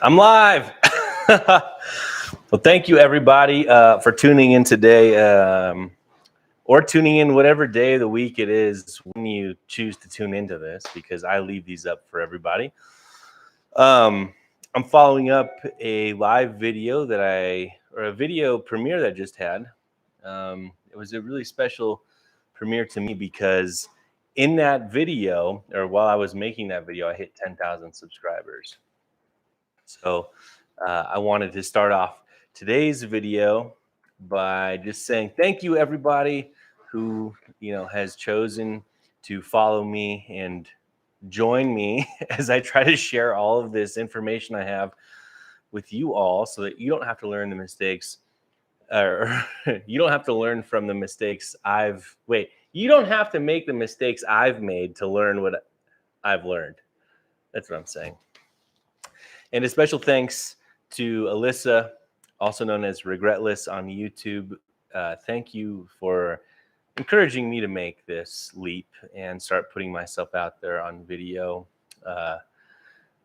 I'm live. Well, thank you everybody for tuning in today, or tuning in whatever day of the week it is when you choose to tune into this, because I leave these up for everybody. I'm following up a live video or a video premiere that I just had. It was a really special premiere to me because in that video, or while I was making that video, I hit 10,000 subscribers. So I wanted to start off today's video by just saying thank you everybody who has chosen to follow me and join me as I try to share all of this information I have with you all, so that you don't have to learn the mistakes, or you don't have to learn from the mistakes you don't have to make the mistakes I've made to learn what I've learned. That's what I'm saying. And a special thanks to Alyssa, also known as Regretless on YouTube. Thank you for encouraging me to make this leap and start putting myself out there on video.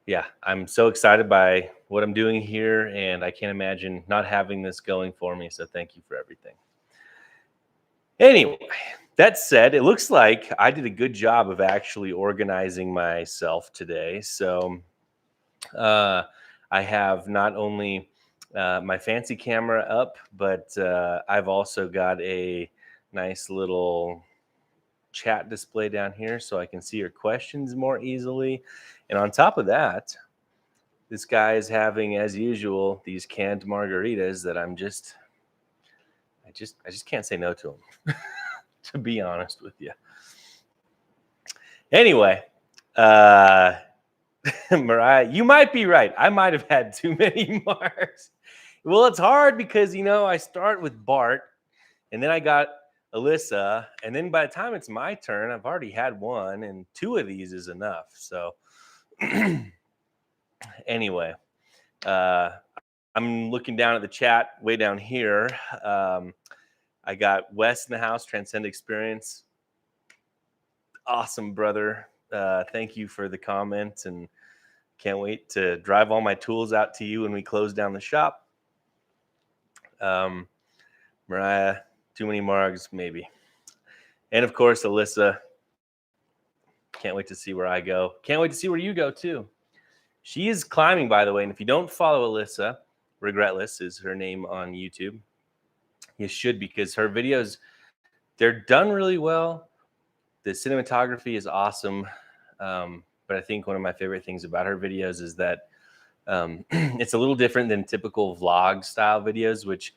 Yeah, I'm so excited by what I'm doing here, and I can't imagine not having this going for me. So thank you for everything. Anyway, that said, it looks like I did a good job of actually organizing myself today. So I have not only my fancy camera up, but I've also got a nice little chat display down here so I can see your questions more easily. And on top of that, this guy is having, as usual, these canned margaritas that I just can't say no to them, to be honest with you. Anyway, Mariah, you might be right. I might have had too many marks. Well, it's hard because, I start with Bart, and then I got Alyssa, and then by the time it's my turn, I've already had one, and two of these is enough. So anyway, I'm looking down at the chat way down here. I got Wes in the house, Transcend Experience. Awesome, brother. Thank you for the comments, and can't wait to drive all my tools out to you when we close down the shop. Mariah, too many margs, maybe. And of course, Alyssa. Can't wait to see where I go. Can't wait to see where you go too. She is climbing, by the way. And if you don't follow Alyssa, Regretless is her name on YouTube. You should, because her videos, they're done really well. The cinematography is awesome. But I think one of my favorite things about her videos is that it's a little different than typical vlog style videos, which,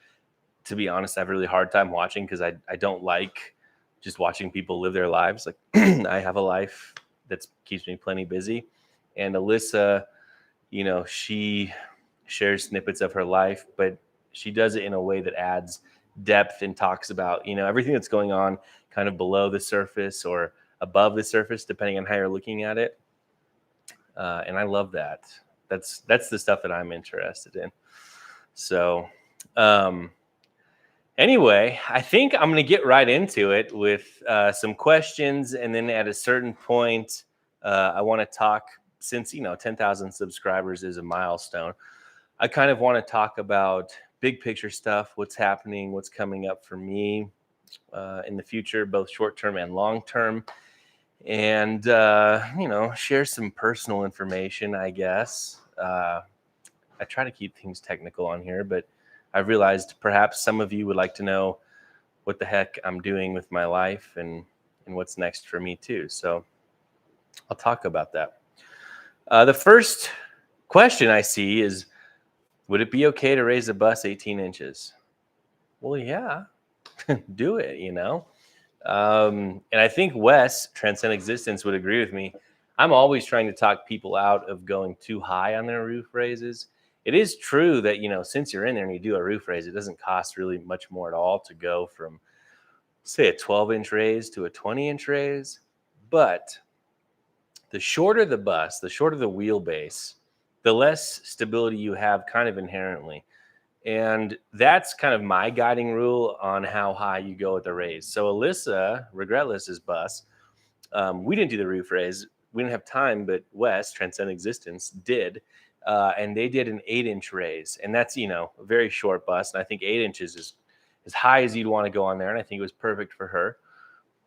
to be honest, I have a really hard time watching because I don't like just watching people live their lives. Like I have a life that keeps me plenty busy. And Alyssa, she shares snippets of her life, but she does it in a way that adds depth and talks about, everything that's going on kind of below the surface or above the surface, depending on how you're looking at it. And I love that. That's the stuff that I'm interested in. So, anyway, I think I'm going to get right into it with some questions. And then at a certain point, I want to talk, since, 10,000 subscribers is a milestone. I kind of want to talk about big picture stuff, what's happening, what's coming up for me in the future, both short term and long term. And, share some personal information, I guess. I try to keep things technical on here, but I've realized perhaps some of you would like to know what the heck I'm doing with my life and what's next for me too. So I'll talk about that. The first question I see is, would it be okay to raise a bus 18 inches? Well, yeah, do it, And I think Wes, Transcend Existence, would agree with me. I'm always trying to talk people out of going too high on their roof raises. It is true that, since you're in there and you do a roof raise, it doesn't cost really much more at all to go from, say, a 12-inch raise to a 20-inch raise. But the shorter the bus, the shorter the wheelbase, the less stability you have kind of inherently. And that's kind of my guiding rule on how high you go with the raise. So Alyssa, Regretless's bus, we didn't do the roof raise. We didn't have time, but Wes, Transcend Existence, did. and they did an 8-inch raise, and that's a very short bust. And I think 8 inches is as high as you'd want to go on there, and I think it was perfect for her.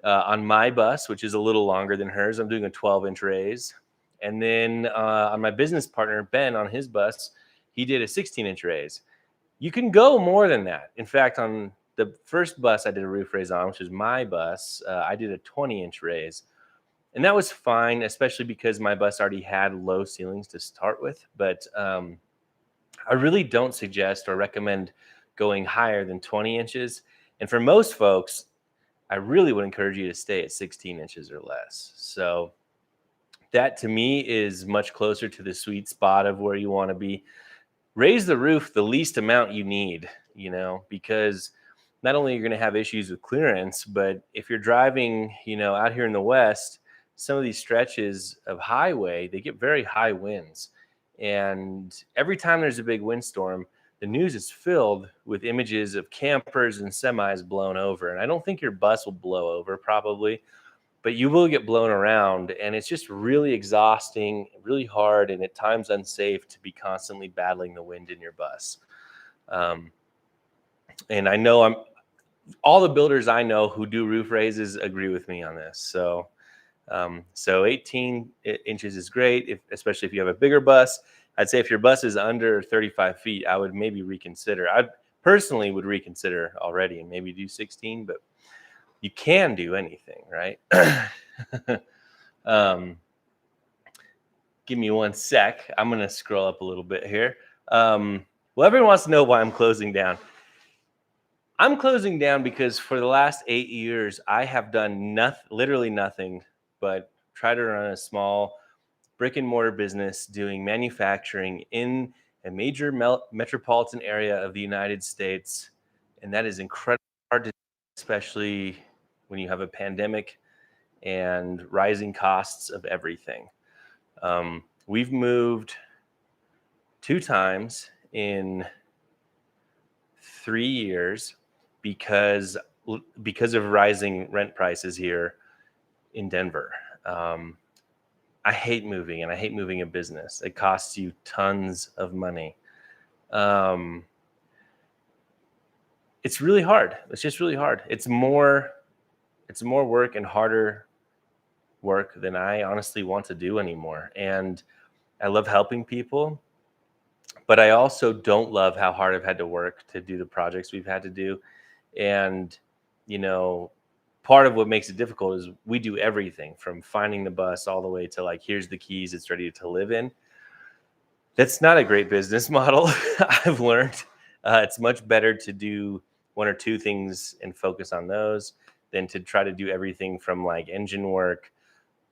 On my bus, which is a little longer than hers, I'm doing a 12-inch raise. And then on my business partner, Ben, on his bus, he did a 16-inch raise. You can go more than that. In fact, on the first bus I did a roof raise on, which is my bus, I did a 20-inch raise. And that was fine, especially because my bus already had low ceilings to start with. But I really don't suggest or recommend going higher than 20 inches. And for most folks, I really would encourage you to stay at 16 inches or less. So that to me is much closer to the sweet spot of where you want to be. Raise the roof the least amount you need, because not only are you going to have issues with clearance, but if you're driving, out here in the West, some of these stretches of highway, they get very high winds. And every time there's a big windstorm, the news is filled with images of campers and semis blown over. And I don't think your bus will blow over probably, but you will get blown around. And it's just really exhausting, really hard, and at times unsafe to be constantly battling the wind in your bus. And I know all the builders I know who do roof raises agree with me on this. So 18 inches is great, especially if you have a bigger bus. I'd say if your bus is under 35 feet, I would maybe reconsider. I personally would reconsider already and maybe do 16, but you can do anything, right? Give me one sec. I'm going to scroll up a little bit here. Well, everyone wants to know why I'm closing down. I'm closing down because for the last 8 years, I have done literally nothing but try to run a small brick and mortar business doing manufacturing in a major metropolitan area of the United States. And that is incredibly hard to do, especially when you have a pandemic and rising costs of everything. We've moved 2 times in 3 years because of rising rent prices here in Denver. I hate moving, and I hate moving a business. It costs you tons of money. It's really hard. It's just really hard. It's more work and harder work than I honestly want to do anymore. And I love helping people, but I also don't love how hard I've had to work to do the projects we've had to do. And, part of what makes it difficult is we do everything from finding the bus all the way to here's the keys, it's ready to live in. That's not a great business model. I've learned it's much better to do 1 or 2 things and focus on those than to try to do everything from engine work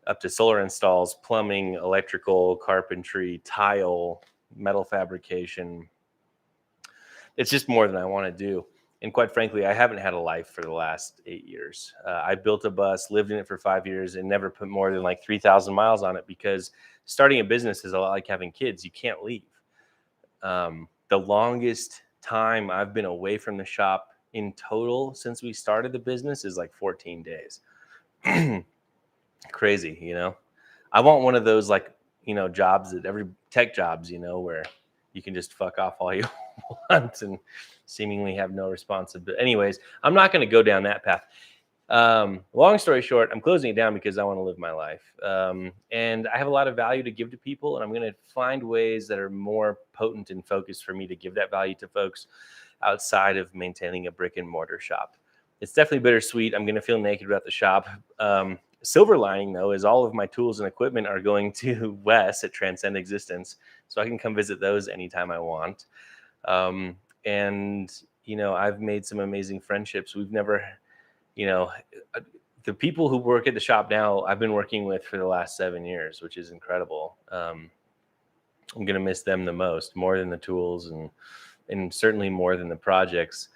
up to solar installs, plumbing, electrical, carpentry, tile, metal fabrication. It's just more than I want to do. And quite frankly, I haven't had a life for the last 8 years. I built a bus, lived in it for 5 years, and never put more than 3,000 miles on it because starting a business is a lot like having kids. You can't leave. The longest time I've been away from the shop in total since we started the business is 14 days. Crazy, I want one of those jobs that every tech jobs, where you can just fuck off all you want and seemingly have no responsibility. Anyways, I'm not going to go down that path. Long story short, I'm closing it down because I want to live my life. And I have a lot of value to give to people, and I'm going to find ways that are more potent and focused for me to give that value to folks outside of maintaining a brick and mortar shop. It's definitely bittersweet. I'm going to feel naked about the shop. Silver lining, though, is all of my tools and equipment are going to Wes at Transcend Existence, so I can come visit those anytime I want. And, I've made some amazing friendships. We've never, the people who work at the shop now, I've been working with for the last 7 years, which is incredible. I'm going to miss them the most, more than the tools and certainly more than the projects.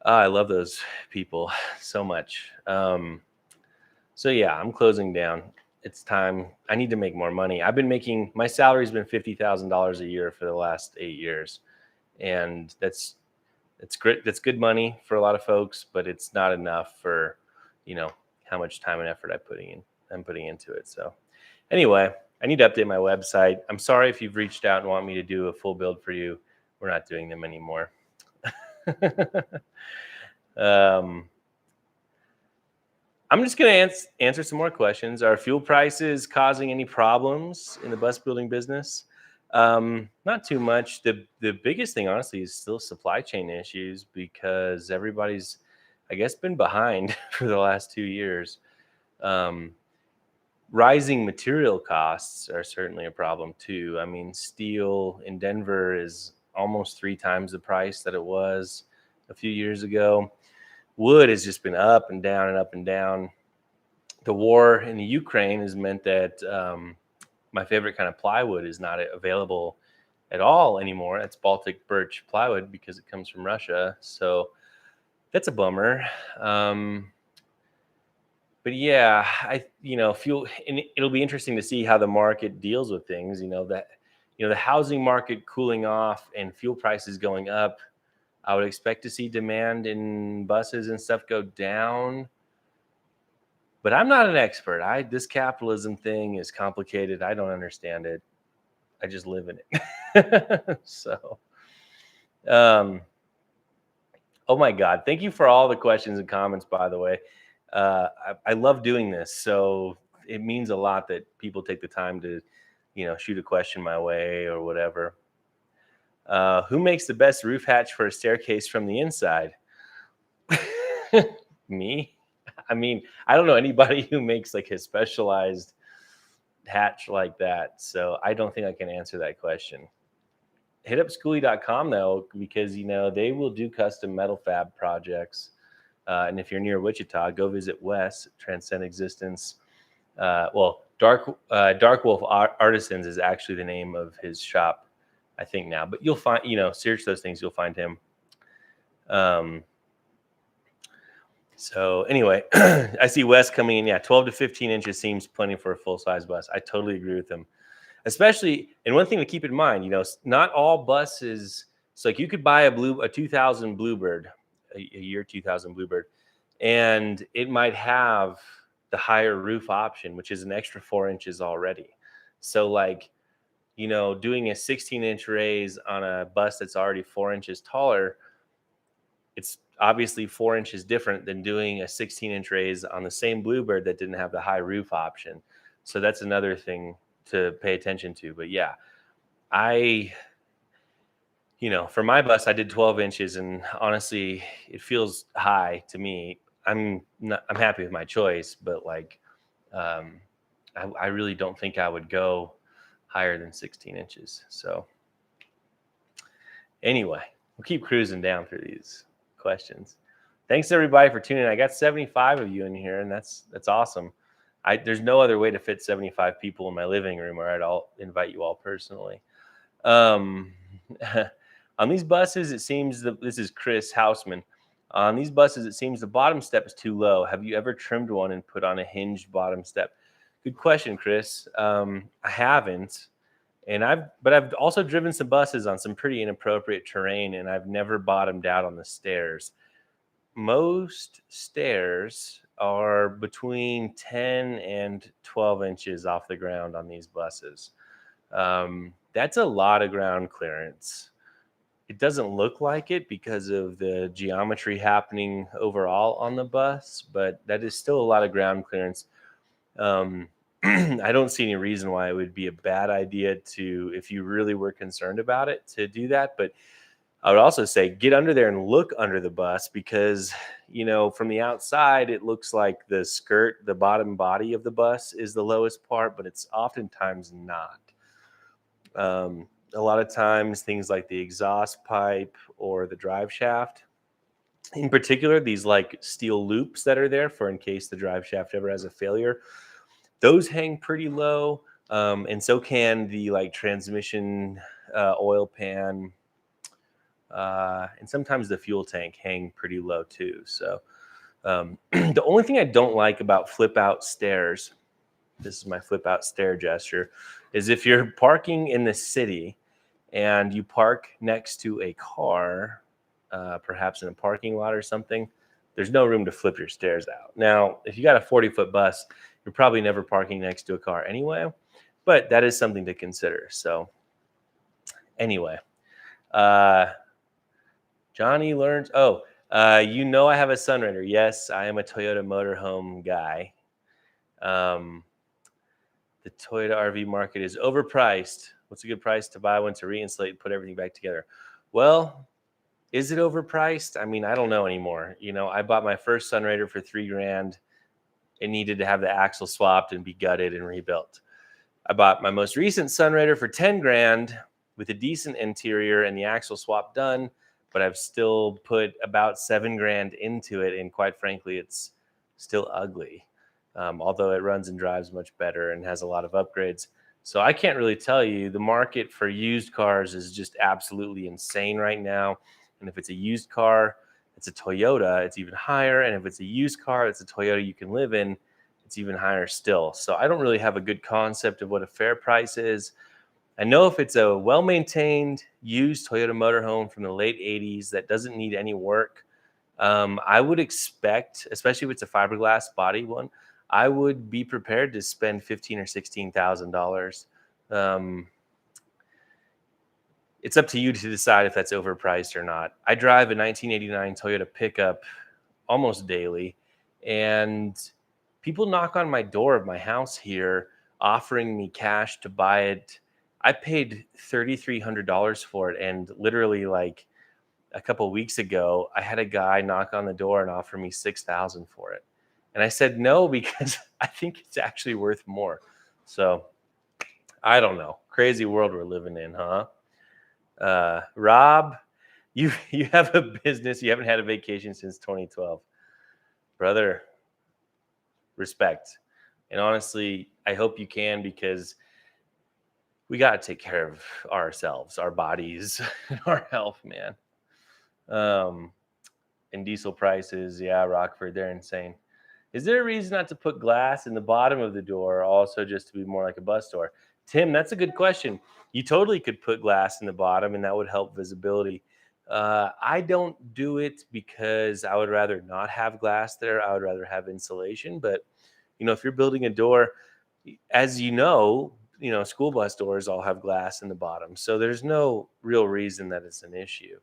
I love those people so much. So yeah, I'm closing down. It's time. I need to make more money. My salary's been $50,000 a year for the last 8 years. And that's great. That's good money for a lot of folks, but it's not enough for, how much time and effort I'm putting into it. So anyway, I need to update my website. I'm sorry if you've reached out and want me to do a full build for you. We're not doing them anymore. I'm just going to answer some more questions. Are fuel prices causing any problems in the bus building business? Not too much. The biggest thing, honestly, is still supply chain issues because everybody's, I guess, been behind for the last 2 years. Rising material costs are certainly a problem too. I mean, steel in Denver is almost 3 times the price that it was a few years ago. Wood has just been up and down and up and down. The war in the Ukraine has meant that my favorite kind of plywood is not available at all anymore. That's Baltic birch plywood because it comes from Russia. So that's a bummer. But yeah, fuel, and it'll be interesting to see how the market deals with things. The housing market cooling off and fuel prices going up. I would expect to see demand in buses and stuff go down. But I'm not an expert. This capitalism thing is complicated. I don't understand it. I just live in it. So, oh my God. Thank you for all the questions and comments, by the way. I love doing this. So it means a lot that people take the time to, shoot a question my way or whatever. Who makes the best roof hatch for a staircase from the inside? Me? I mean, I don't know anybody who makes like a specialized hatch like that. So I don't think I can answer that question. Hit up Skoolie.com though, because they will do custom metal fab projects. And if you're near Wichita, go visit Wes, Transcend Existence. Dark Wolf Artisans is actually the name of his shop, I think now. But you'll find, search those things, you'll find him. So anyway, I see Wes coming in. Yeah, 12 to 15 inches seems plenty for a full-size bus. I totally agree with him. Especially, and one thing to keep in mind, not all buses. So like you could buy a 2000 Bluebird, a year 2000 Bluebird, and it might have the higher roof option, which is an extra 4 inches already. So like, doing a 16-inch raise on a bus that's already 4 inches taller, it's obviously 4 inches different than doing a 16-inch raise on the same Bluebird that didn't have the high roof option. So that's another thing to pay attention to. But yeah, for my bus, I did 12 inches, and honestly, it feels high to me. I'm happy with my choice, but like, I really don't think I would go higher than 16 inches. So anyway, we'll keep cruising down through these questions. Thanks everybody for tuning in. I got 75 of you in here, and that's awesome. There's no other way to fit 75 people in my living room, or I'll invite you all personally. On these buses, it seems this is Chris Hausman. On these buses, it seems the bottom step is too low. Have you ever trimmed one and put on a hinged bottom step? Good question, Chris. I haven't. But I've also driven some buses on some pretty inappropriate terrain, and I've never bottomed out on the stairs. Most stairs are between 10 and 12 inches off the ground on these buses. That's a lot of ground clearance. It doesn't look like it because of the geometry happening overall on the bus, but that is still a lot of ground clearance. I don't see any reason why it would be a bad idea to, if you really were concerned about it, to do that. But I would also say get under there and look under the bus, because, from the outside, it looks like the skirt, the bottom body of the bus is the lowest part, but it's oftentimes not. A lot of times things like the exhaust pipe or the drive shaft, in particular, these like steel loops that are there for in case the drive shaft ever has a failure, those hang pretty low. And so can the like transmission oil pan, and sometimes the fuel tank hang pretty low too. So the only thing I don't like about flip out stairs, this is my flip out stair gesture, is if you're parking in the city and you park next to a car, perhaps in a parking lot or something, there's no room to flip your stairs out. Now, if you got a 40-foot bus, you're probably never parking next to a car anyway. but that is something to consider. So anyway, uh, Johnny learns. Oh, I have a Sunrunner. Yes, I am a Toyota motorhome guy. The Toyota RV market is overpriced. What's a good price to buy one to reinsulate and put everything back together? Well, is it overpriced? I mean, I don't know anymore. I bought my first Sunrunner for $3,000. It needed to have the axle swapped and be gutted and rebuilt. I bought my most recent Sunrunner for $10,000 with a decent interior and the axle swap done, but I've still put about $7,000 into it, and quite frankly, it's still ugly. Although it runs and drives much better and has a lot of upgrades. So I can't really tell you. The market for used cars is just absolutely insane right now. And if it's a used car, it's a Toyota, it's even higher. And if it's a used car, it's a Toyota you can live in, it's even higher still. So I don't really have a good concept of what a fair price is. I know if it's a well-maintained used Toyota motorhome from the late 80s that doesn't need any work, I would expect, especially if it's a fiberglass body one, I would be prepared to spend $15,000 or $16,000. It's up to you to decide if that's overpriced or not. I drive a 1989 Toyota pickup almost daily, and people knock on my door of my house here offering me cash to buy it. I paid $3,300 for it, and literally like a couple of weeks ago, I had a guy knock on the door and offer me $6,000 for it. And I said no, because I think it's actually worth more. So I don't know. Crazy world we're living in, huh? Rob, you have a business. You haven't had a vacation since 2012. Brother, respect. And honestly, I hope you can, because we got to take care of ourselves, our bodies, and our health, man. And diesel prices, yeah, Rockford, they're insane. Is there a reason not to put glass in the bottom of the door, also just to be more like a bus door? Tim, that's a good question. You totally could put glass in the bottom, and that would help visibility. I don't do it because I would rather not have glass there. I would rather have insulation. But, if you're building a door, as school bus doors all have glass in the bottom. So there's no real reason that it's an issue.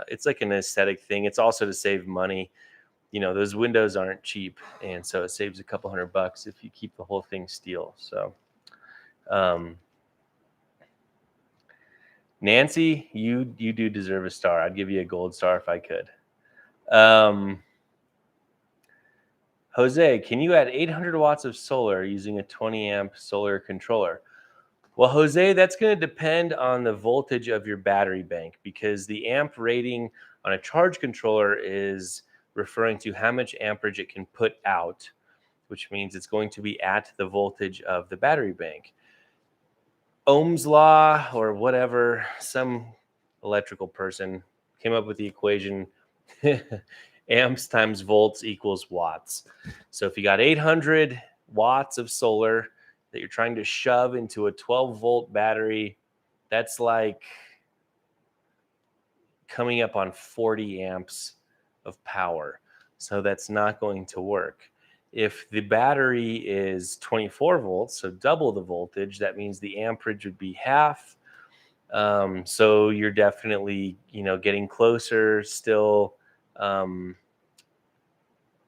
It's like an aesthetic thing. It's also to save money. Those windows aren't cheap, and so it saves a couple $100 if you keep the whole thing steel. So Nancy, you do deserve a star. I'd give you a gold star if I could. Jose, can you add 800 watts of solar using a 20 amp solar controller? Well, Jose, that's going to depend on the voltage of your battery bank, because the amp rating on a charge controller is referring to how much amperage it can put out, which means it's going to be at the voltage of the battery bank. Ohm's law, or whatever, some electrical person came up with the equation amps times volts equals watts. So if you got 800 watts of solar that you're trying to shove into a 12-volt battery, that's like coming up on 40 amps of power. So that's not going to work. If the battery is 24 volts, so double the voltage, that means the amperage would be half. So you're definitely, getting closer still.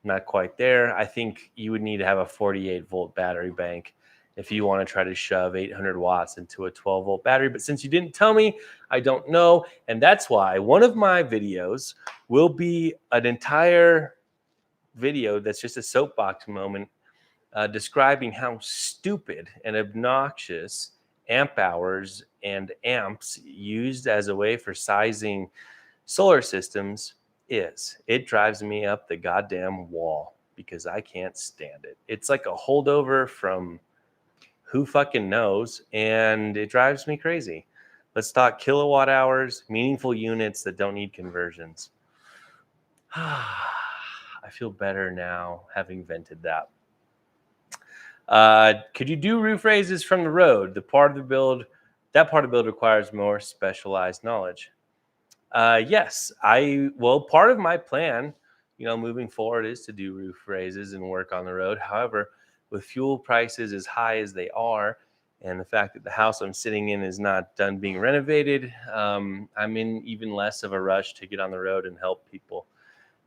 Not quite there. I think you would need to have a 48-volt battery bank if you want to try to shove 800 watts into a 12-volt battery. But since you didn't tell me, I don't know. And that's why one of my videos will be an entire video that's just a soapbox moment describing how stupid and obnoxious amp hours and amps used as a way for sizing solar systems is. It drives me up the goddamn wall because I can't stand it. It's like a holdover from who fucking knows, and it drives me crazy. Let's talk kilowatt hours, meaningful units that don't need conversions. I feel better now having vented that. Could you do roof raises from the road? That part of the build requires more specialized knowledge. Yes, part of my plan, moving forward is to do roof raises and work on the road. However, with fuel prices as high as they are, And the fact that the house I'm sitting in is not done being renovated, I'm in even less of a rush to get on the road and help people.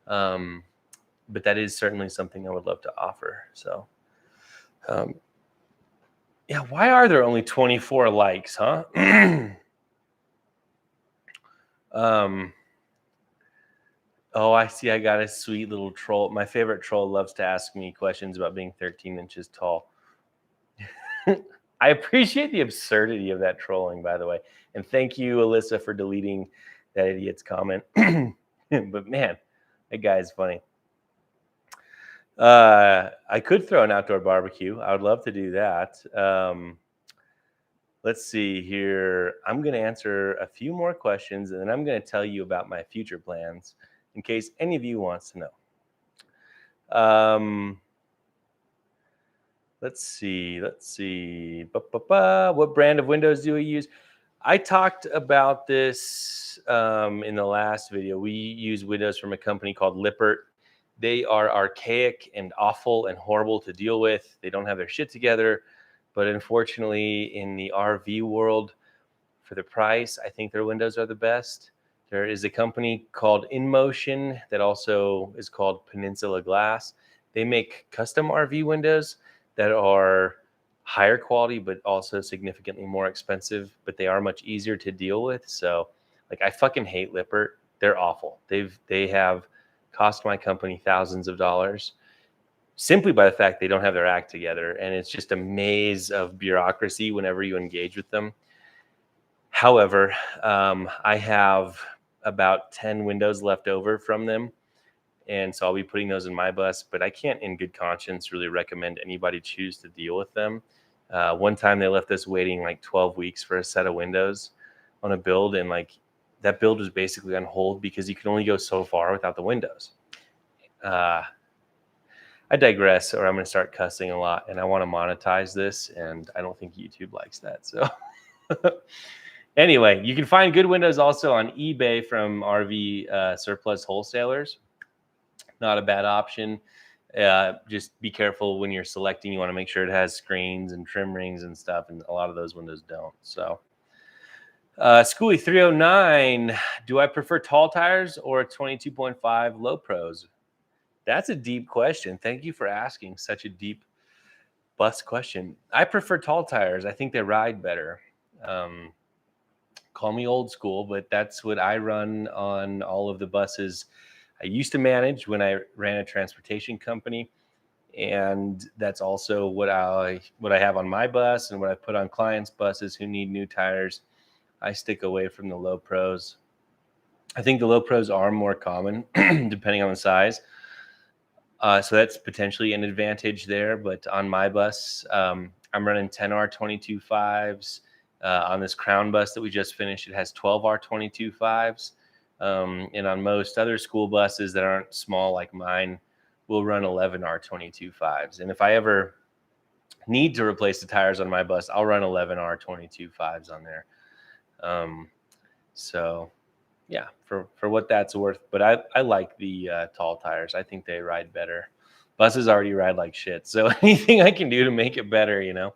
But that is certainly something I would love to offer. So, yeah, why are there only 24 likes, huh? Oh, I see. I got a sweet little troll. My favorite troll loves to ask me questions about being 13 inches tall. I appreciate the absurdity of that trolling, by the way. And thank you, Alyssa, for deleting that idiot's comment. But man, that guy is funny. I could throw an outdoor barbecue. I would love to do that. Let's see here. I'm going to answer a few more questions, and then I'm going to tell you about my future plans in case any of you wants to know. Let's see. What brand of windows do we use? I talked about this in the last video. We use windows from a company called Lippert. They are archaic and awful and horrible to deal with. They don't have their shit together. But unfortunately, in the RV world, for the price, I think their windows are the best. There is a company called InMotion that also is called Peninsula Glass. They make custom RV windows that are higher quality, but also significantly more expensive, but they are much easier to deal with. So like, I fucking hate Lippert. They're awful. They have cost my company thousands of dollars simply by the fact they don't have their act together. And it's just a maze of bureaucracy whenever you engage with them. However, I have about 10 windows left over from them. And so I'll be putting those in my bus, but I can't in good conscience really recommend anybody choose to deal with them. One time they left us waiting like 12 weeks for a set of windows on a build. And like, that build was basically on hold because you can only go so far without the windows. I digress, or I'm going to start cussing a lot, and I want to monetize this, and I don't think YouTube likes that. So anyway, you can find good windows also on eBay from RV surplus wholesalers. Not a bad option. Just be careful when you're selecting. You want to make sure it has screens and trim rings and stuff, and a lot of those windows don't. So Skoolie 309, do I prefer tall tires or 22.5 low pros? That's a deep question. Thank you for asking such a deep bus question. I prefer tall tires. I think they ride better. Call me old school, but that's what I run on all of the buses I used to manage when I ran a transportation company. And that's also what I have on my bus and what I put on clients' buses who need new tires. I stick away from the low pros. I think the low pros are more common depending on the size. So that's potentially an advantage there. But on my bus, I'm running 10R 22.5s. On this Crown bus that we just finished, it has 12R 22.5s. And on most other school buses that aren't small like mine, we'll run 11R 22.5s. And if I ever need to replace the tires on my bus, I'll run 11R 22.5s on there. So yeah, for what that's worth. But I like the tall tires. I think they ride better. Buses already ride like shit. So anything I can do to make it better, you know.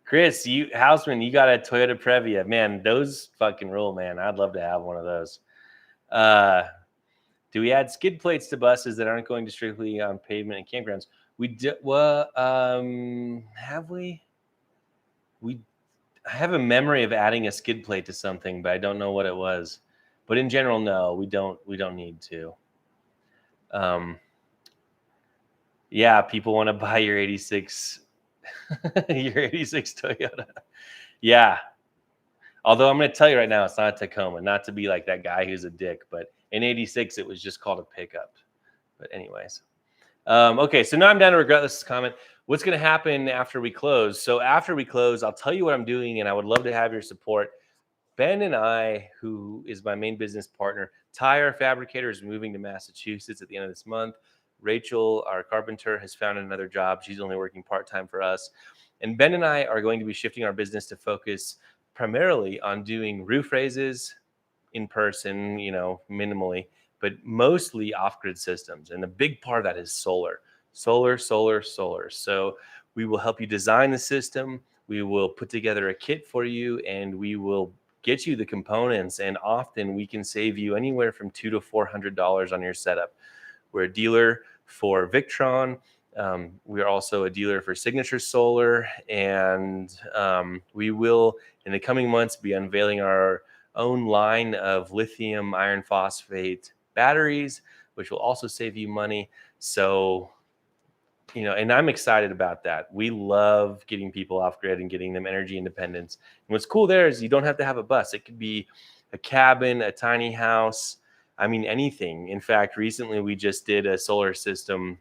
Chris, Houseman, you got a Toyota Previa. Man, those fucking rule, man. I'd love to have one of those. Do we add skid plates to buses that aren't going to strictly on pavement and campgrounds? We do. Well, have we? I have a memory of adding a skid plate to something, but I don't know what it was. But in general, no, we don't need to. Yeah, people want to buy your 86 your 86 Toyota. Yeah. Although I'm going to tell you right now, it's not a Tacoma. Not to be like that guy who's a dick, but in 86, it was just called a pickup. But anyways. Okay, so now I'm down to Regretless comment. What's going to happen after we close? So after we close, I'll tell you what I'm doing, and I would love to have your support. Ben and I, who is my main business partner, Ty, our fabricator, is moving to Massachusetts at the end of this month. Rachel, our carpenter, has found another job. She's only working part-time for us. And Ben and I are going to be shifting our business to focus primarily on doing roof raises in person, you know, minimally, but mostly off-grid systems. And a big part of that is solar. Solar, solar, solar. So we will help you design the system. We will put together a kit for you, and we will get you the components. And often we can save you anywhere from $200 to $400 on your setup. We're a dealer for Victron. We are also a dealer for Signature Solar, and we will, in the coming months, be unveiling our own line of lithium iron phosphate batteries, which will also save you money. So, and I'm excited about that. We love getting people off grid and getting them energy independence. And what's cool there is you don't have to have a bus. It could be a cabin, a tiny house. I mean, anything. In fact, recently we just did a solar system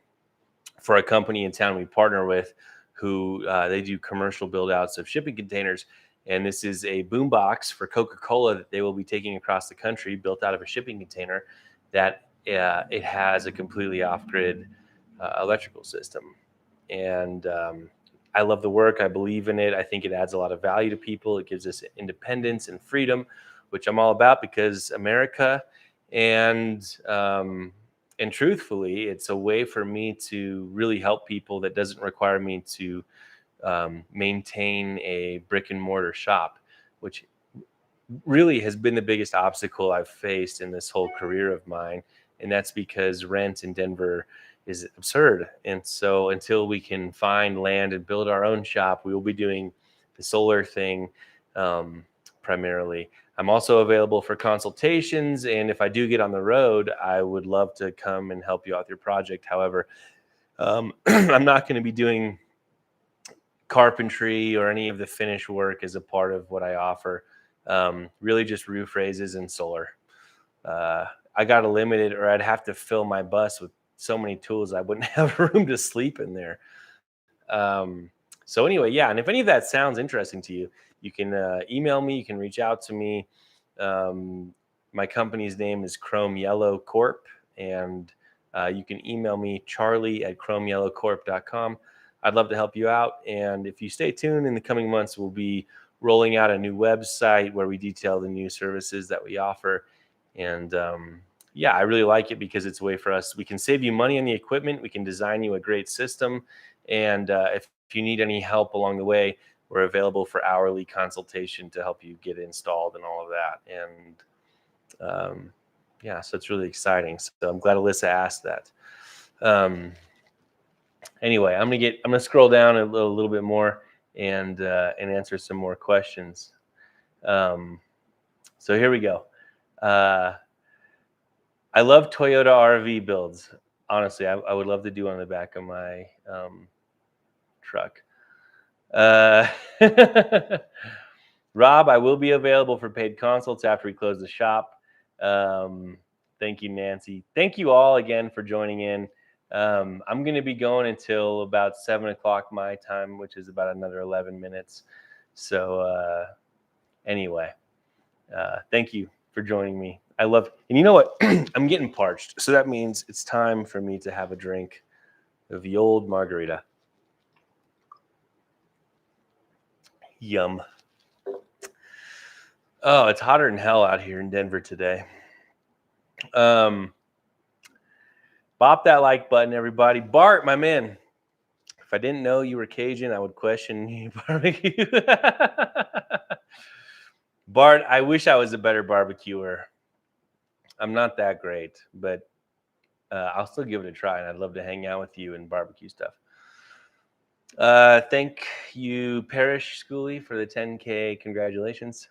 for a company in town we partner with who they do commercial build outs of shipping containers. And this is a boombox for Coca-Cola that they will be taking across the country, built out of a shipping container that it has a completely off-grid electrical system. And I love the work. I believe in it. I think it adds a lot of value to people. It gives us independence and freedom, which I'm all about, because America and truthfully, it's a way for me to really help people that doesn't require me to maintain a brick and mortar shop, which really has been the biggest obstacle I've faced in this whole career of mine. And that's because rent in Denver is absurd. And so until we can find land and build our own shop, we will be doing the solar thing primarily. I'm also available for consultations. And if I do get on the road, I would love to come and help you out with your project. However, I'm not going to be doing carpentry or any of the finish work as a part of what I offer. Really just roof raises and solar. I got a limited, or I'd have to fill my bus with so many tools I wouldn't have room to sleep in there. So anyway, yeah. And if any of that sounds interesting to you, you can email me. You can reach out to me. My company's name is Chrome Yellow Corp, and you can email me, charlie@chromeyellowcorp.com. I'd love to help you out. And if you stay tuned, in the coming months, we'll be rolling out a new website where we detail the new services that we offer. And I really like it because it's a way for us. We can save you money on the equipment. We can design you a great system. And if you need any help along the way, we're available for hourly consultation to help you get installed and all of that. And so it's really exciting. So I'm glad Alyssa asked that. Anyway, I'm gonna scroll down a little bit more and answer some more questions. So here we go. I love Toyota RV builds. Honestly, I would love to do on the back of my truck. Rob, I will be available for paid consults after we close the shop. Thank you, Nancy. Thank you all again for joining in. I'm going to be going until about 7 o'clock my time, which is about another 11 minutes. So anyway, thank you for joining me. And you know what? I'm getting parched. So that means it's time for me to have a drink of the old margarita. Yum. Oh, it's hotter than hell out here in Denver today. Bop that like button, everybody. Bart, my man. If I didn't know you were Cajun, I would question you barbecue. Bart, I wish I was a better barbecuer. I'm not that great, but I'll still give it a try, and I'd love to hang out with you and barbecue stuff. Thank you, Parrish Skoolie, for the 10K. Congratulations.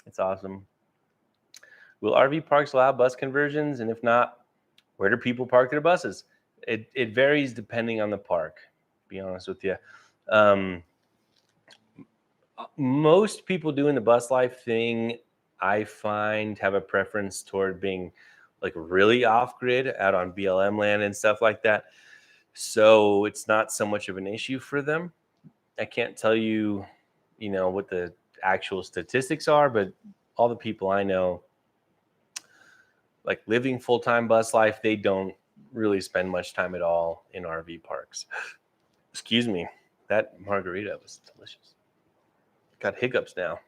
It's awesome. Will RV parks allow bus conversions? And if not, where do people park their buses? It varies depending on the park, to be honest with you. Most people doing the bus life thing, I find, have a preference toward being like really off grid out on BLM land and stuff like that. So it's not so much of an issue for them. I can't tell you, what the actual statistics are, but all the people I know, like living full-time bus life, they don't really spend much time at all in RV parks. Excuse me. That margarita was delicious. Got hiccups now.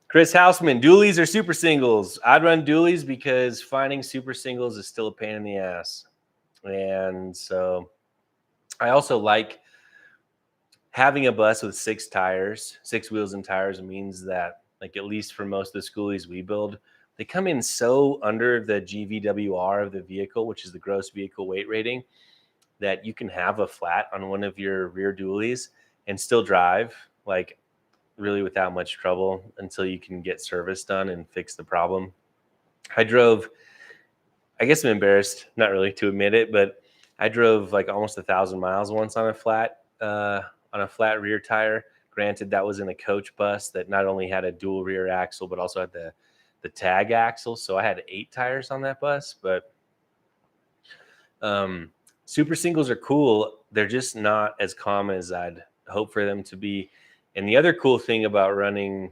Chris Houseman, dualies or super singles? I'd run dualies because finding super singles is still a pain in the ass. And so I also like having a bus with 6 wheels and tires means that, like, at least for most of the Skoolies we build, they come in so under the GVWR of the vehicle, which is the gross vehicle weight rating, that you can have a flat on one of your rear dualies and still drive, like, really without much trouble until you can get service done and fix the problem. I guess I'm embarrassed, not really to admit it, but I drove like almost 1,000 miles once on a flat rear tire. Granted, that was in a coach bus that not only had a dual rear axle but also had the tag axle. So I had 8 tires on that bus. But super singles are cool. They're just not as common as I'd hope for them to be. And the other cool thing about running,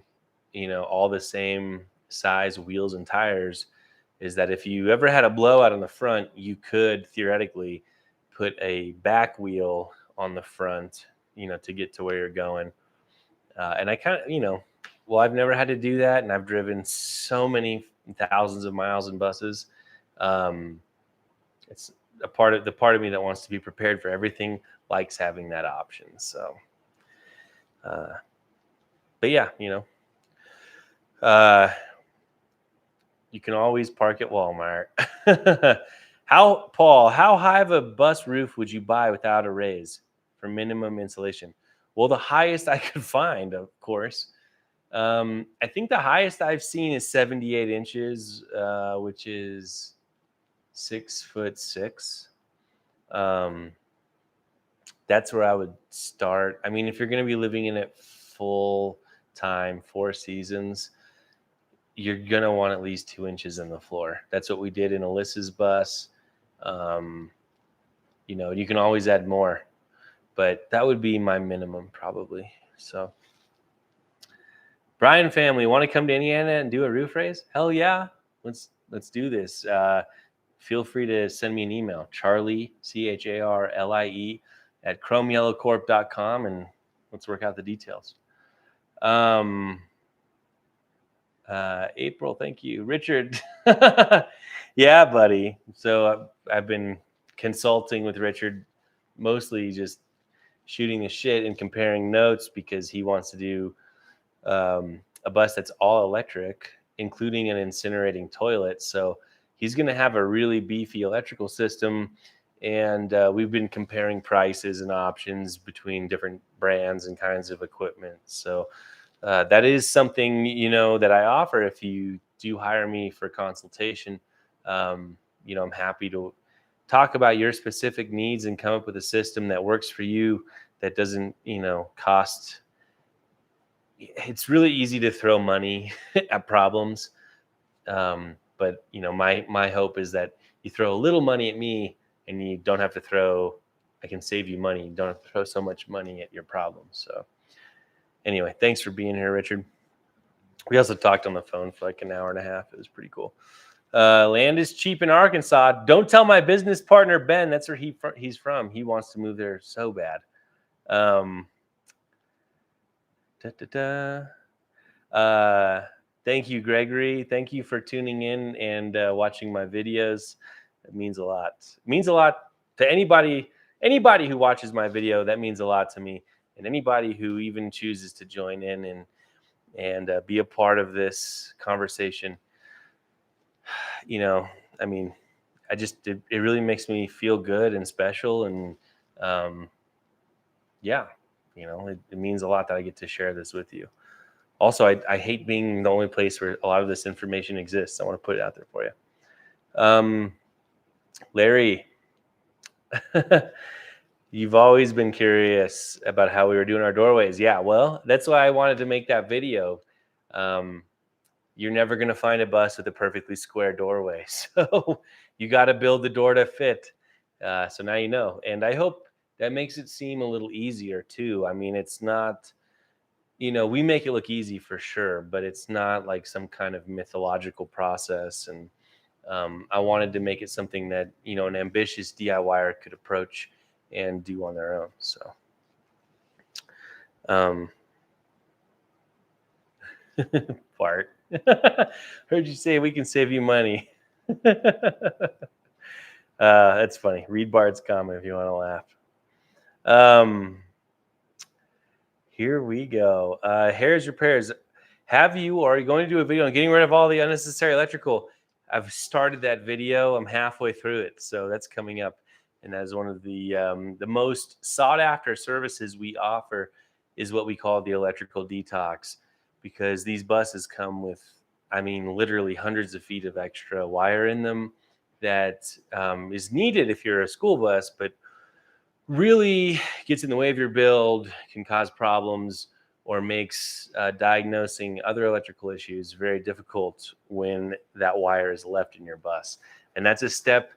all the same size wheels and tires is that if you ever had a blowout on the front, you could theoretically put a back wheel on the front, to get to where you're going. And I kind of, well, I've never had to do that, and I've driven so many thousands of miles in buses. It's the part of me that wants to be prepared for everything likes having that option. So, but yeah, you can always park at Walmart. How high of a bus roof would you buy without a raise for minimum insulation? Well, the highest I could find, of course. I think the highest I've seen is 78 inches, which is 6'6". That's where I would start. I mean, if you're going to be living in it full time, 4 seasons, you're going to want at least 2 inches in the floor. That's what we did in Alyssa's bus. You can always add more, but that would be my minimum probably. So, Brian family, want to come to Indiana and do a roof raise? Hell yeah. Let's do this. Feel free to send me an email, Charlie, CHARLIE, at chromeyellowcorp.com, and let's work out the details. April, thank you. Richard. Yeah, buddy. So I've been consulting with Richard, mostly just shooting the shit and comparing notes because he wants to do a bus that's all electric, including an incinerating toilet. So he's going to have a really beefy electrical system. And we've been comparing prices and options between different brands and kinds of equipment. So that is something, that I offer if you do hire me for consultation. I'm happy to talk about your specific needs and come up with a system that works for you, that doesn't, cost. It's really easy to throw money at problems. But, my hope is that you throw a little money at me and you don't have to I can save you money. You don't have to throw so much money at your problems. So anyway, thanks for being here, Richard. We also talked on the phone for like an hour and a half. It was pretty cool. Land is cheap in Arkansas. Don't tell my business partner, Ben. That's where he's from. He wants to move there so bad. Thank you, Gregory. Thank you for tuning in and watching my videos. It means a lot. It means a lot to anybody who watches my video. That means a lot to me. And anybody who even chooses to join in and be a part of this conversation. I mean, it really makes me feel good and special. And it means a lot that I get to share this with you. Also, I hate being the only place where a lot of this information exists. I want to put it out there for you. Larry, you've always been curious about how we were doing our doorways. Yeah, well, that's why I wanted to make that video. You're never going to find a bus with a perfectly square doorway. So you got to build the door to fit. So now you know. And I hope that makes it seem a little easier too. I mean, it's not... we make it look easy for sure, but it's not like some kind of mythological process. And I wanted to make it something that, an ambitious DIYer could approach and do on their own. So, Bart, heard you say we can save you money. That's funny. Read Bart's comment if you want to laugh. Here we go. Hairs repairs. Have you or are you going to do a video on getting rid of all the unnecessary electrical? I've started that video. I'm halfway through it, so that's coming up. And that is one of the most sought after services we offer is what we call the electrical detox, because these buses come with, I mean, literally hundreds of feet of extra wire in them that is needed if you're a school bus, but really gets in the way of your build, can cause problems, or makes diagnosing other electrical issues very difficult when that wire is left in your bus. And that's a step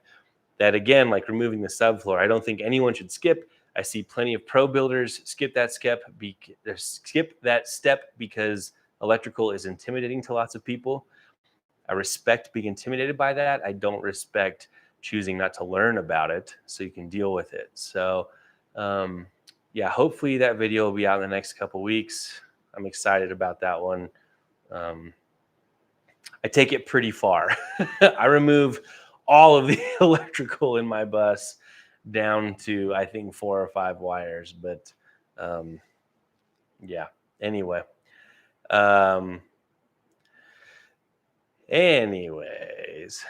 that, again, like removing the subfloor, I don't think anyone should skip. I see plenty of pro builders skip that step because electrical is intimidating to lots of people. I respect being intimidated by that. I don't respect choosing not to learn about it so you can deal with it. So yeah, hopefully that video will be out in the next couple weeks. I'm excited about that one. I take it pretty far. I remove all of the electrical in my bus down to, I think, 4 or 5 wires. But yeah, anyway. Anyways,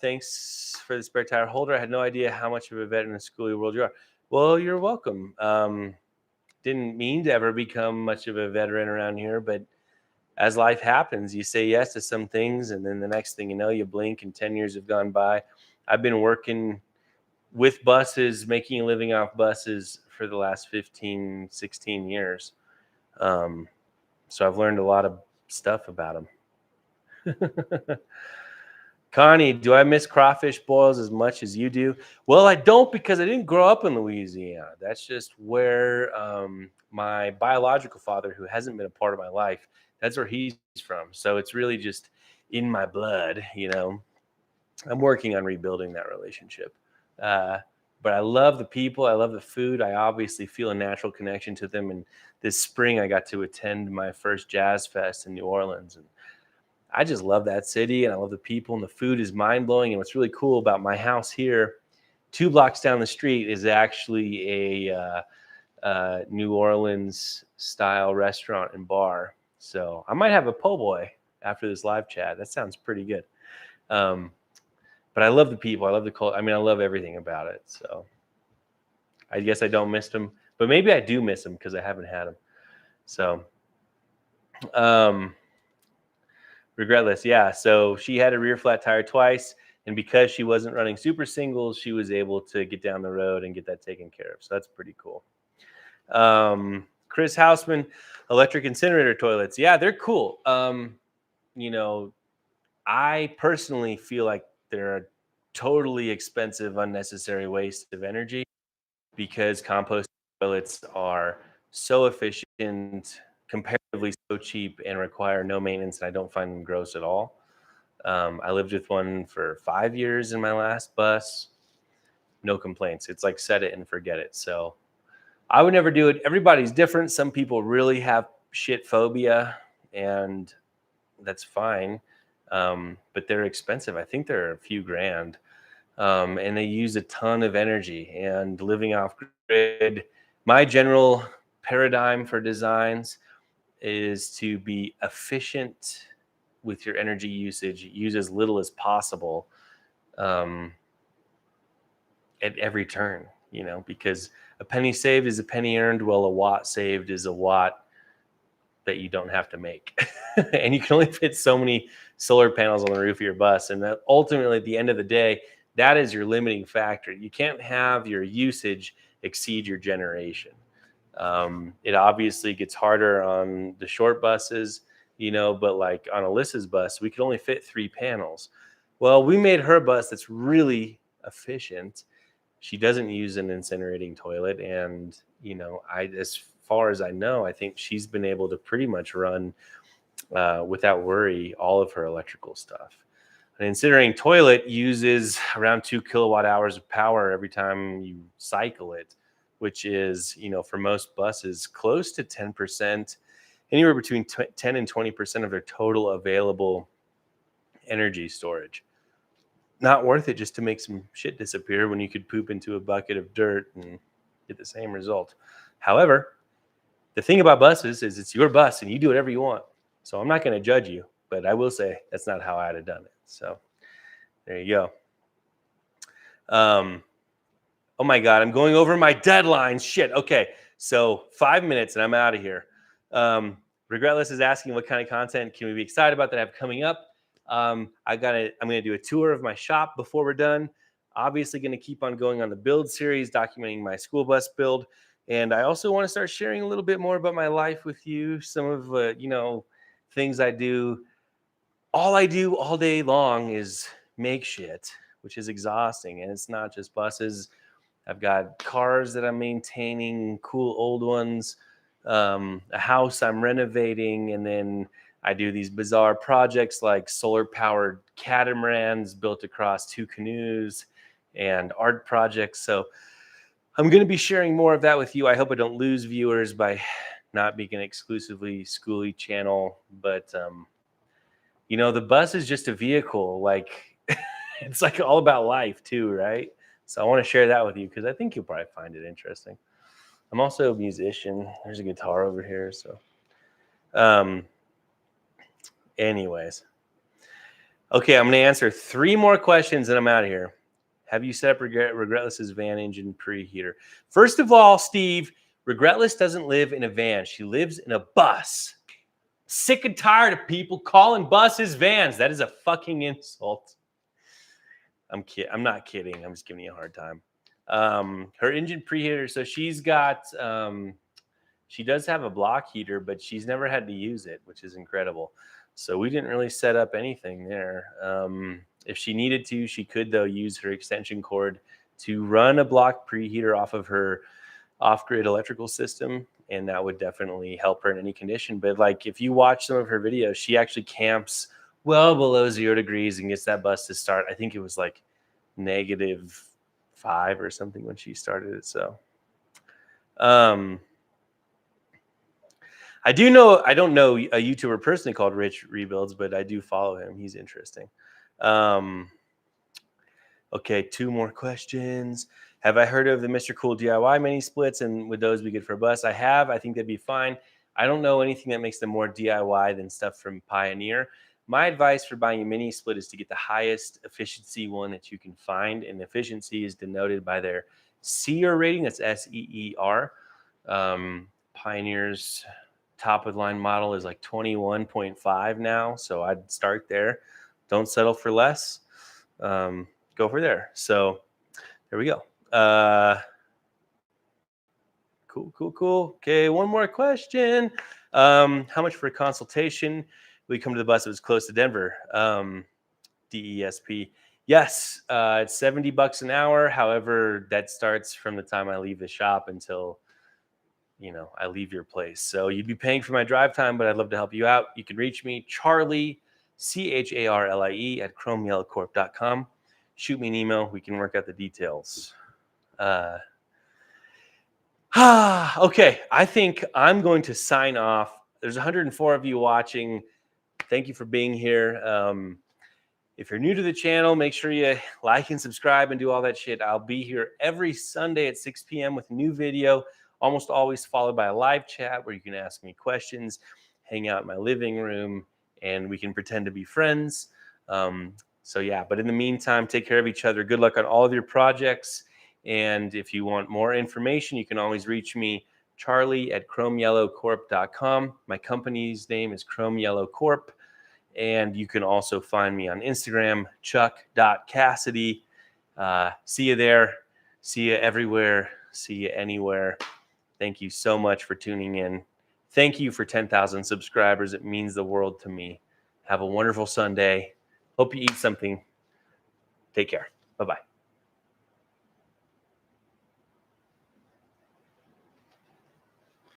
thanks for the spare tire holder. I had no idea how much of a vet in the Skoolie world you are. Well, you're welcome. Didn't mean to ever become much of a veteran around here, but as life happens, you say yes to some things, and then the next thing you know, you blink and 10 years have gone by. I've been working with buses, making a living off buses for the last 15, 16 years. So I've learned a lot of stuff about them. Connie, do I miss crawfish boils as much as you do? Well, I don't, because I didn't grow up in Louisiana. That's just where my biological father, who hasn't been a part of my life, that's where he's from. So it's really just in my blood, you know. I'm working on rebuilding that relationship. But I love the people. I love the food. I obviously feel a natural connection to them. And this spring, I got to attend my first Jazz Fest in New Orleans. And I just love that city, and I love the people, and the food is mind-blowing. And what's really cool about my house here, 2 blocks down the street, is actually a New Orleans-style restaurant and bar. So I might have a po' boy after this live chat. That sounds pretty good. But I love the people. I love the culture. I mean, I love everything about it. So I guess I don't miss them, but maybe I do miss them because I haven't had them. So, Regretless, yeah. So she had a rear flat tire twice, and because she wasn't running super singles, she was able to get down the road and get that taken care of. So that's pretty cool. Chris Hausman, electric incinerator toilets. Yeah, they're cool. You know, I personally feel like they're a totally expensive, unnecessary waste of energy, because compost toilets are so efficient, comparatively so cheap, and require no maintenance, and I don't find them gross at all. I lived with one for 5 years in my last bus. No complaints. It's like set it and forget it. So I would never do it. Everybody's different. Some people really have shit phobia, and that's fine. But they're expensive. I think they're a few grand. And they use a ton of energy. And living off grid, my general paradigm for designs is to be efficient with your energy usage, use as little as possible at every turn, you know, because a penny saved is a penny earned. Well, a watt saved is a watt that you don't have to make. And you can only fit so many solar panels on the roof of your bus. And that ultimately, at the end of the day, that is your limiting factor. You can't have your usage exceed your generation. It obviously gets harder on the short buses, you know, but like on Alyssa's bus, we could only fit 3 panels. Well, we made her bus that's really efficient. She doesn't use an incinerating toilet. And, you know, as far as I know, I think she's been able to pretty much run without worry all of her electrical stuff. An incinerating toilet uses around 2 kilowatt hours of power every time you cycle it, which is, you know, for most buses, close to 10%, anywhere between 10 and 20% of their total available energy storage. Not worth it just to make some shit disappear when you could poop into a bucket of dirt and get the same result. However, the thing about buses is it's your bus and you do whatever you want. So I'm not going to judge you, but I will say that's not how I'd have done it. So there you go. Oh my God, I'm going over my deadline. Shit. Okay. So 5 minutes and I'm out of here. Regretless is asking what kind of content can we be excited about that I have coming up. I'm going to do a tour of my shop before we're done. Obviously going to keep on going on the build series, documenting my school bus build. And I also want to start sharing a little bit more about my life with you. Some of, things I do. All I do all day long is make shit, which is exhausting. And it's not just buses. I've got cars that I'm maintaining, cool old ones, a house I'm renovating, and then I do these bizarre projects like solar-powered catamarans built across 2 canoes and art projects. So I'm going to be sharing more of that with you. I hope I don't lose viewers by not being an exclusively Skoolie channel, but the bus is just a vehicle. Like it's like all about life too, right? So I want to share that with you because I think you'll probably find it interesting. I'm also a musician. There's a guitar over here. So anyways. Okay, I'm going to answer 3 more questions and I'm out of here. Have you set up Regretless's van engine preheater? First of all, Steve, Regretless doesn't live in a van. She lives in a bus. Sick and tired of people calling buses vans. That is a fucking insult. I'm not kidding. I'm just giving you a hard time. Her engine preheater. So she's got, she does have a block heater, but she's never had to use it, which is incredible. So we didn't really set up anything there. If she needed to, she could, though, use her extension cord to run a block preheater off of her off-grid electrical system. And that would definitely help her in any condition. But like if you watch some of her videos, she actually camps well below 0 degrees and gets that bus to start. I think it was like -5 or something when she started it. So I don't know a YouTuber personally called Rich Rebuilds, but I do follow him. He's interesting. Okay, 2 more questions. Have I heard of the Mr. Cool DIY mini splits, and would those be good for a bus? I have. I think they'd be fine. I don't know anything that makes them more DIY than stuff from Pioneer. My advice for buying a mini split is to get the highest efficiency one that you can find, and efficiency is denoted by their SEER rating. That's SEER. Pioneer's top of the line model is like 21.5 now, so I'd start there. Don't settle for less. Go for there. So there we go. Cool. Okay, one more question. How much for a consultation? We come to the bus. It was close to Denver. DESP. Yes, it's $70 an hour. However, that starts from the time I leave the shop until I leave your place. So you'd be paying for my drive time, but I'd love to help you out. You can reach me, Charlie, CHARLIE at chromeyellowcorp.com. Shoot me an email. We can work out the details. Okay, I think I'm going to sign off. There's 104 of you watching. Thank you for being here. If you're new to the channel, make sure you like and subscribe and do all that shit. I'll be here every Sunday at 6 p.m. with a new video, almost always followed by a live chat where you can ask me questions, hang out in my living room, and we can pretend to be friends. So yeah, but in the meantime, take care of each other. Good luck on all of your projects. And if you want more information, you can always reach me, Charlie at chromeyellowcorp.com. My company's name is Chrome Yellow Corp. And you can also find me on Instagram, chuck.cassidy. See you there. See you everywhere. See you anywhere. Thank you so much for tuning in. Thank you for 10,000 subscribers. It means the world to me. Have a wonderful Sunday. Hope you eat something. Take care. Bye-bye.